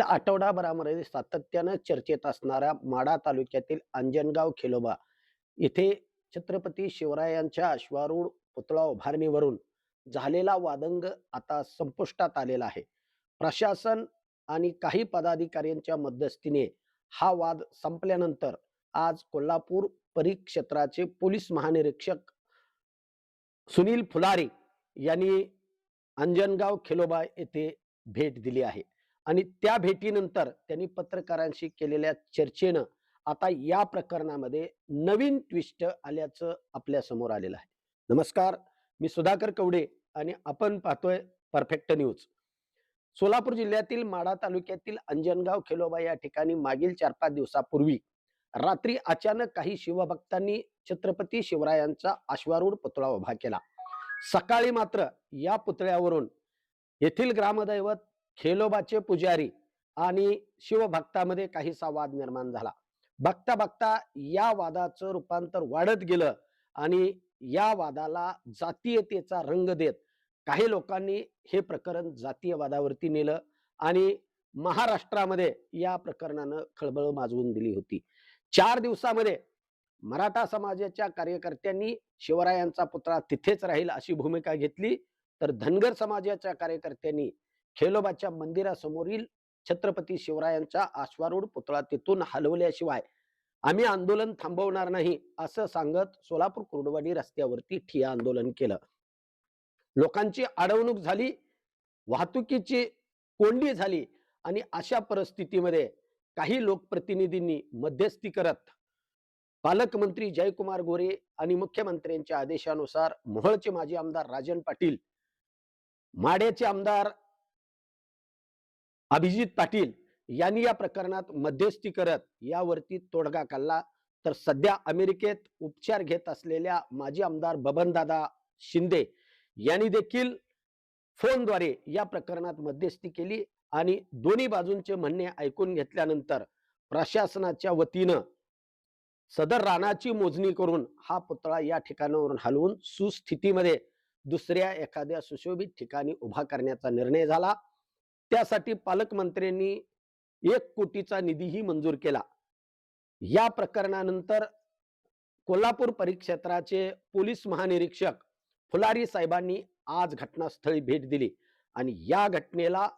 आठवडाभरामध्ये सातत्यानं चर्चेत असणाऱ्या माढा तालुक्यातील अंजनगाव खेलोबा येथे छत्रपती शिवरायांच्या अश्वारूढ पुतळा उभारणीवरून झालेला वादंग आता संपुष्टात आलेला आहे. प्रशासन आणि काही पदाधिकाऱ्यांच्या मध्यस्थीने हा वाद संपल्यानंतर आज कोल्हापूर परिक्षेत्राचे पोलीस महानिरीक्षक सुनील फुलारी यांनी अंजनगाव खेलोबा येथे भेट दिली आहे आणि त्या भेटीनंतर त्यांनी पत्रकारांशी केलेल्या चर्चेनं आता या प्रकरणामध्ये नवीन ट्विस्ट आल्याचं आपल्या समोर आलेलं आहे. नमस्कार, मी सुधाकर कवडे आणि आपण पाहतोय परफेक्ट न्यूज. सोलापूर जिल्ह्यातील माढा तालुक्यातील अंजनगाव खेलोबा या ठिकाणी मागील 4-5 दिवसापूर्वी रात्री अचानक काही शिवभक्तांनी छत्रपती शिवरायांचा अश्वारूढ पुतळा उभा केला. सकाळी मात्र या पुतळ्यावरून येथील ग्रामदैवत खेलोबाचे पुजारी आणि शिवभक्तामध्ये काहीसा वाद निर्माण झाला. बघता बघता या वादाचं रूपांतर वाढत गेलं आणि या वादाला जातीयतेचा रंग देत काही लोकांनी हे प्रकरण जातीयवादावरती नेलं आणि महाराष्ट्रामध्ये या प्रकरणानं खळबळ माजवून दिली होती. 4 दिवसामध्ये मराठा समाजाच्या कार्यकर्त्यांनी शिवरायांचा पुतळा तिथेच राहील अशी भूमिका घेतली, तर धनगर समाजाच्या कार्यकर्त्यांनी खेलोबाच्या मंदिरासमोरील छत्रपती शिवरायांचा अश्वारूढ पुतळा तिथून हलवल्याशिवाय आम्ही आंदोलन थांबवणार नाही असं सांगत सोलापूर कुर्डवाडी रस्त्यावरती ठिय्या आंदोलन केलं. लोकांची अडवणूक झाली, वाहतुकीची कोंडी झाली आणि अशा परिस्थितीमध्ये काही लोकप्रतिनिधींनी मध्यस्थी करत पालकमंत्री जयकुमार गोरे आणि मुख्यमंत्र्यांच्या आदेशानुसार मोहोळचे माजी आमदार राजन पाटील, माढ्याचे आमदार अभिजित पाटील यांनी या प्रकरणात मध्यस्थी करत यावरती तोडगा काढला. तर सध्या अमेरिकेत उपचार घेत असलेल्या माजी आमदार बबनदादा शिंदे यांनी देखील फोनद्वारे या प्रकरणात मध्यस्थी केली आणि दोन्ही बाजूंचे म्हणणे ऐकून घेतल्यानंतर प्रशासनाच्या वतीनं सदर रानाची मोजणी करून हा पुतळा या ठिकाणावरून हलवून सुस्थितीमध्ये दुसऱ्या एखाद्या सुशोभित ठिकाणी उभा करण्याचा निर्णय झाला. त्यासाठी पालकमंत्र्यांनी 1 कोटीचा निधीही मंजूर केला. या प्रकरणानंतर कोल्हापूर परिक्षेत्राचे पोलीस महानिरीक्षक फुलारी साहेबांनी आज घटनास्थळी भेट दिली आणि या घटनेला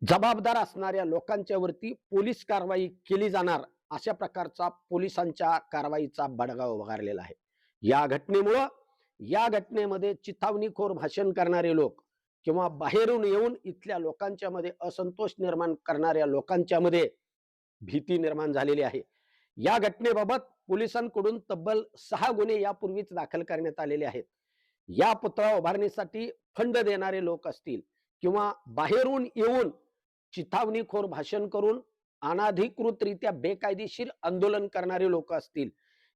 जबाबदार असणाऱ्या लोकांच्या वरती पोलीस कारवाई केली जाणार अशा प्रकारचा पोलिसांच्या कारवाईचा बडगा उभारलेला आहे. या घटनेमध्ये चिथावणीखोर भाषण करणारे लोक किंवा बाहेरून येऊन इथल्या लोकांच्या मध्ये असंतोष निर्माण करणाऱ्या लोकांच्या मध्ये भीती निर्माण झालेली आहे. या घटनेबाबत पोलिसांकडून तब्बल 6 गुन्हे यापूर्वीच दाखल करण्यात आलेले आहेत. या पुतळा उभारणीसाठी फंड देणारे लोक असतील किंवा बाहेरून येऊन चिथावणीखोर भाषण करून अनाधिकृतरित्या बेकायदेशीर आंदोलन करणारे लोक असतील,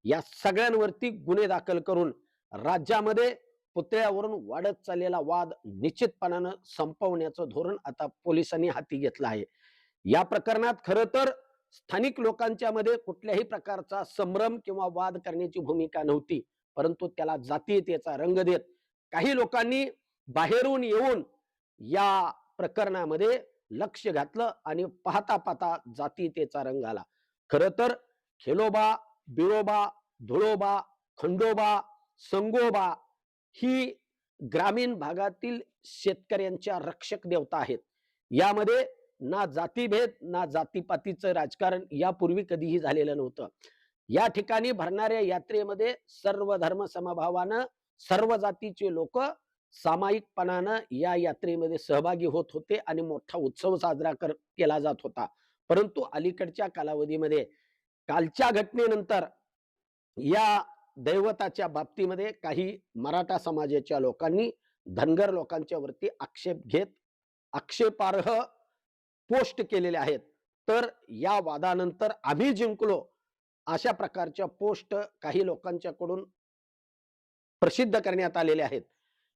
या सगळ्यांवरती गुन्हे दाखल करून राज्यामध्ये पुतळ्यावरून वाढत चाललेला वाद निश्चितपणानं संपवण्याचं धोरण आता पोलिसांनी हाती घेतलं आहे. या प्रकरणात खरं तर स्थानिक लोकांच्या मध्ये कुठल्याही प्रकारचा संभ्रम किंवा वाद करण्याची भूमिका नव्हती, परंतु त्याला जातीयतेचा रंग देत काही लोकांनी बाहेरून येऊन या प्रकरणामध्ये लक्ष घातलं आणि पाहता पाहता जातीयतेचा रंग आला. खरं तर खेलोबा, बिरोबा, धुळोबा, खंडोबा, संगोबा ही ग्रामीण भागातील शेतकऱ्यांच्या रक्षक देवता आहेत. यामध्ये ना जातीभेद ना जातीपातीचं राजकारण यापूर्वी कधीही झालेलं नव्हतं. या ठिकाणी भरणाऱ्या यात्रेमध्ये सर्व धर्म समभावानं सर्व जातीचे लोक सामायिकपणानं या यात्रेमध्ये सहभागी होत होते आणि मोठा उत्सव साजरा केला जात होता. परंतु अलीकडच्या कालावधीमध्ये कालच्या घटनेनंतर या दैवताच्या बाबतीमध्ये काही मराठा समाजाच्या लोकांनी धनगर लोकांच्या वरती आक्षेप घेत आक्षेपार्ह पोस्ट केलेले आहेत. तर या वादानंतर आम्ही जिंकलो अशा प्रकारच्या पोस्ट काही लोकांच्याकडून प्रसिद्ध करण्यात आलेल्या आहेत.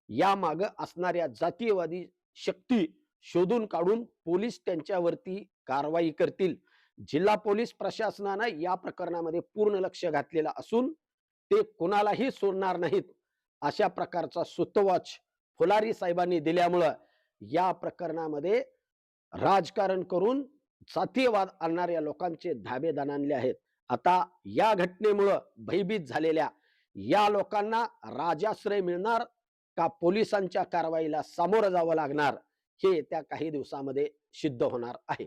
या मागे असणाऱ्या जातीयवादी शक्ती शोधून काढून पोलीस त्यांच्यावरती कारवाई करतील. जिल्हा पोलीस प्रशासनाने या प्रकरणामध्ये पूर्ण लक्ष घातलेलं असून ते कोणालाही सोडणार नाहीत अशा प्रकारचा सुतोवाच फुलारी साहेबांनी दिल्यामुळे या प्रकरणामध्ये राजकारण करून जातीयवाद आणणाऱ्या लोकांचे धाबे दणाणले आहेत. आता या घटनेमुळं भयभीत झालेल्या या लोकांना राजाश्रय मिळणार का पोलिसांच्या कारवाईला सामोरं जावं लागणार हे त्या काही दिवसामध्ये सिद्ध होणार आहे.